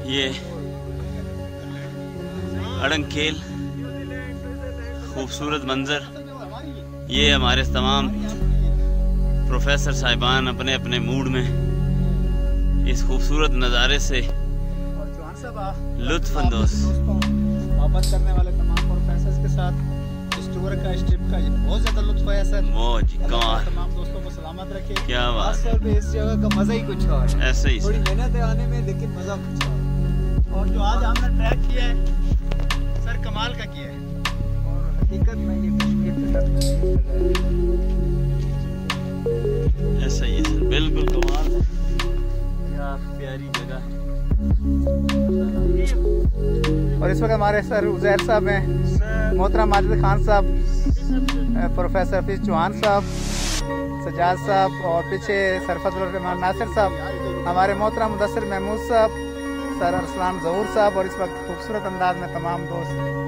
ये ArangKel, खूबसूरत मंज़र। ये हमारे तमाम प्रोफेसर साहिबान अपने अपने मूड में इस खूबसूरत नज़ारे से लुत्फ़ अंदोज़। वापस करने वाले तमाम प्रोफेसर्स के साथ इस टूर का, इस ट्रिप का बहुत ज़्यादा लुत्फ़ आया सर। मौज कमाल, तमाम दोस्तों को सलामत रखे। क्या बात है। इस जगह का मज़ा ही कुछ और है। ऐसे ही थोड़ी मेहनत है आने में, लेकिन मज़ा कुछ और। और जो आज हमने ट्रैक किया है सर, कमाल का किया है। और हकीकत में ये कश्मीर ऐसा ही है सर, बिल्कुल कमाल है। क्या प्यारी जगह। और इस वक्त हमारे सर उज़ैर साहब हैं, मोहतरम माजिद खान साहब, प्रोफेसर हफीज़ चौहान साहब, सजाद साहब, और पीछे सरफजुल रहमान नासिर साहब, हमारे मोहतरम मुदस्सिर महमूद साहब, सर अरसलान ज़हूर साहब, और इस वक्त खूबसूरत अंदाज में तमाम दोस्त